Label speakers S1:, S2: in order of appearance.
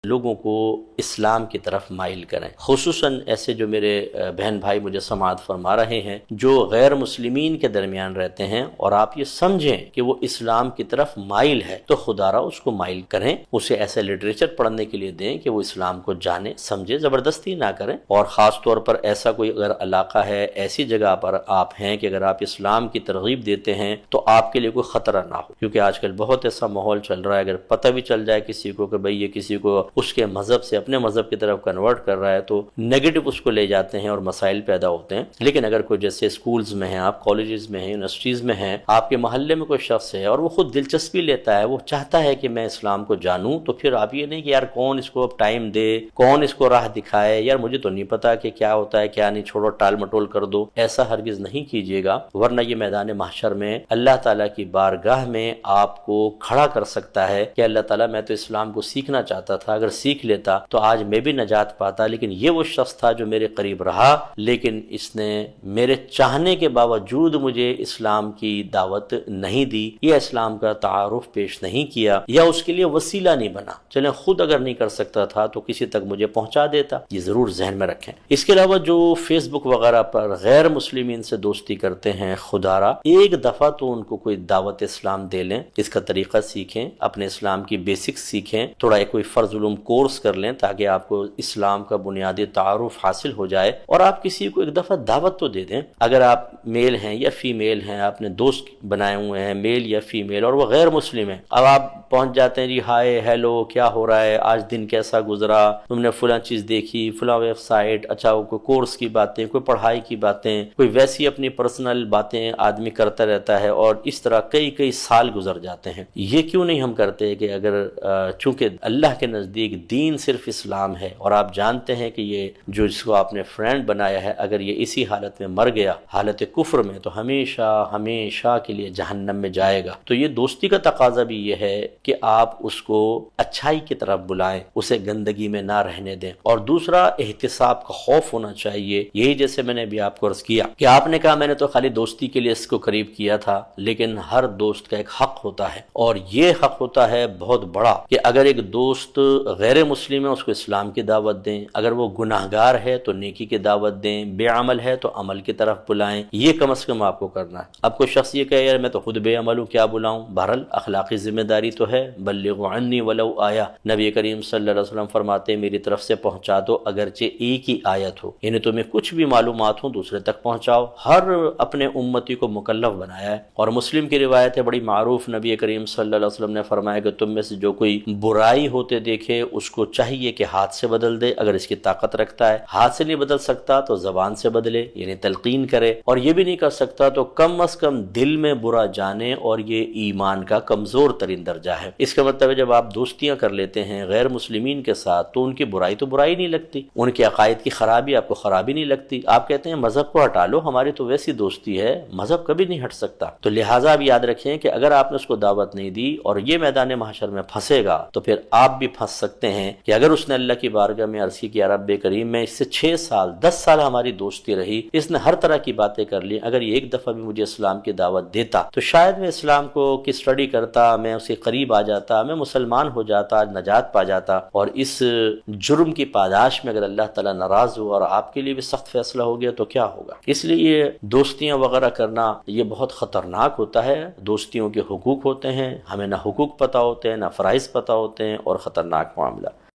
S1: لوگوں کو اسلام کی طرف مائل کریں، خصوصاً ایسے جو میرے بہن بھائی مجھے سماعت فرما رہے ہیں جو غیر مسلمین کے درمیان رہتے ہیں، اور آپ یہ سمجھیں کہ وہ اسلام کی طرف مائل ہے تو خدا را اس کو مائل کریں، اسے ایسے لٹریچر پڑھنے کے لیے دیں کہ وہ اسلام کو جانے سمجھے، زبردستی نہ کریں۔ اور خاص طور پر ایسا کوئی اگر علاقہ ہے، ایسی جگہ پر آپ ہیں کہ اگر آپ اسلام کی ترغیب دیتے ہیں تو آپ کے لیے کوئی خطرہ نہ ہو، کیونکہ آج کل بہت ایسا ماحول چل رہا ہے، اگر پتہ بھی چل جائے کسی کو کہ بھئی یہ کسی کو اس کے مذہب سے اپنے مذہب کی طرف کنورٹ کر رہا ہے تو نیگیٹو اس کو لے جاتے ہیں اور مسائل پیدا ہوتے ہیں۔ لیکن اگر کوئی جیسے اسکولز میں ہیں، آپ کالجز میں ہیں، یونیورسٹیز میں ہیں، آپ کے محلے میں کوئی شخص ہے اور وہ خود دلچسپی لیتا ہے، وہ چاہتا ہے کہ میں اسلام کو جانوں، تو پھر آپ یہ نہیں کہ یار کون اس کو اب ٹائم دے، کون اس کو راہ دکھائے، یار مجھے تو نہیں پتا کہ کیا ہوتا ہے کیا نہیں، چھوڑو ٹال مٹول کر دو، ایسا ہرگز نہیں کیجیے گا، ورنہ یہ میدان محشر میں اللہ تعالیٰ کی بارگاہ میں آپ کو کھڑا کر سکتا ہے کہ اللہ تعالیٰ میں تو اسلام کو سیکھنا چاہتا تھا، اگر سیکھ لیتا تو آج میں بھی نجات پاتا، لیکن یہ وہ شخص تھا جو میرے قریب رہا، لیکن اس نے میرے چاہنے کے باوجود مجھے اسلام کی دعوت نہیں دی، یا اسلام کا تعارف پیش نہیں کیا، یا اس کے لیے وسیلہ نہیں بنا، چلیں خود اگر نہیں کر سکتا تھا تو کسی تک مجھے پہنچا دیتا، یہ ضرور ذہن میں رکھیں۔ اس کے علاوہ جو فیس بک وغیرہ پر غیر مسلمین سے دوستی کرتے ہیں، خدا را ایک دفعہ تو ان کو کوئی دعوت اسلام دے لیں، اس کا طریقہ سیکھیں، اپنے اسلام کی بیسکس سیکھیں، تھوڑا ایک کوئی فرض علوم کورس کر لیں تاکہ آپ کو اسلام کا بنیادی تعارف حاصل ہو جائے، اور آپ کسی کو ایک دفعہ دعوت تو دے دیں۔ اگر آپ میل ہیں یا فیمیل ہیں، آپ نے دوست بنائے ہوئے ہیں میل یا فیمیل اور وہ غیر مسلم ہیں، اب آپ پہنچ جاتے ہیں جی ہائے ہیلو کیا ہو رہا ہے، آج دن کیسا گزرا، تم نے فلاں چیز دیکھی، فلاں ویب سائٹ، اچھا کوئی کورس کی باتیں، کوئی پڑھائی کی باتیں، کوئی ویسی اپنی پرسنل باتیں آدمی کرتا رہتا ہے، اور اس طرح کئی سال گزر جاتے ہیں۔ یہ کیوں نہیں ہم کرتے کہ اگر چونکہ اللہ کے نزدیک دین صرف اسلام ہے، اور آپ جانتے ہیں کہ یہ جو جس کو آپ نے فرینڈ بنایا ہے اگر یہ اسی حالت میں مر گیا، حالت کفر میں، تو ہمیشہ کے لیے جہنم میں جائے گا۔ تو یہ دوستی کا تقاضا بھی یہ ہے کہ آپ اس کو اچھائی کی طرف بلائیں، اسے گندگی میں نہ رہنے دیں، اور دوسرا احتساب کا خوف ہونا چاہیے۔ یہی جیسے میں نے بھی آپ کو عرض کیا کہ آپ نے کہا میں نے تو خالی دوستی کے لیے اس کو قریب کیا تھا، لیکن ہر دوست کا ایک حق ہوتا ہے، اور یہ حق ہوتا ہے بہت بڑا کہ اگر ایک دوست غیر مسلم ہے اس کو اسلام کی دعوت دیں، اگر وہ گناہگار ہے تو نیکی کی دعوت دیں، بے عمل ہے تو عمل کی طرف بلائیں، یہ کم از کم آپ کو کرنا ہے۔ اب کوئی شخص یہ کہے یار میں تو خود بے عمل ہوں کیا بلاؤں، بہرحال اخلاقی ذمہ داری تو ہے، بلغوا عنی ولو آیا، نبی کریم صلی اللہ علیہ وسلم فرماتے ہیں میری طرف سے پہنچا دو اگرچہ ایک ہی آیت ہو، یعنی تمہیں کچھ بھی معلومات ہوں دوسرے تک پہنچاؤ، ہر اپنے امتی کو مکلف بنایا ہے۔ اور مسلم کی روایت ہے بڑی معروف، نبی کریم صلی اللہ علیہ وسلم نے فرمایا کہ تم میں سے جو کوئی برائی ہوتے دیکھے اس کو چاہیے کہ ہاتھ سے بدل دے، اگر اس کی طاقت رکھتا ہے، ہاتھ سے نہیں بدل سکتا تو زبان سے بدلے، یعنی تلقین کرے، اور یہ بھی نہیں کر سکتا تو کم از کم دل میں برا جانے، اور یہ ایمان کا کمزور ترین درجہ ہے۔ اس کا مطلب ہے جب آپ دوستیاں کر لیتے ہیں غیر مسلمین کے ساتھ تو ان کی برائی تو برائی نہیں لگتی، ان کے عقائد کی خرابی آپ کو خرابی نہیں لگتی، آپ کہتے ہیں مذہب کو ہٹا لو، ہماری تو ویسی دوستی ہے، مذہب کبھی نہیں ہٹ سکتا۔ تو لہٰذا آپ یاد رکھیں کہ اگر آپ نے اس کو دعوت نہیں دی اور یہ میدان محشر میں پھنسے گا تو پھر آپ بھی پھنس سکتے ہیں کہ اگر اس نے اللہ کی بارگاہ میں عرض کی کہ یا رب کریم میں اس سے 6 سال 10 سال ہماری دوستی رہی، اس نے ہر طرح کی باتیں کر لی، اگر یہ ایک دفعہ بھی مجھے اسلام کی دعوت دیتا تو شاید میں اسلام کو کی اسٹڈی کرتا، میں اس کے قریب آ جاتا، میں مسلمان ہو جاتا، نجات پا جاتا، اور اس جرم کی پاداش میں اگر اللہ تعالیٰ ناراض ہوا اور آپ کے لیے بھی سخت فیصلہ ہو گیا تو کیا ہوگا؟ اس لیے دوستیاں وغیرہ کرنا یہ بہت خطرناک ہوتا ہے، دوستیوں کے حقوق ہوتے ہیں، ہمیں نہ حقوق پتہ ہوتے ہیں نہ فرائض پتہ ہوتے ہیں، اور خطرناک معاملہ۔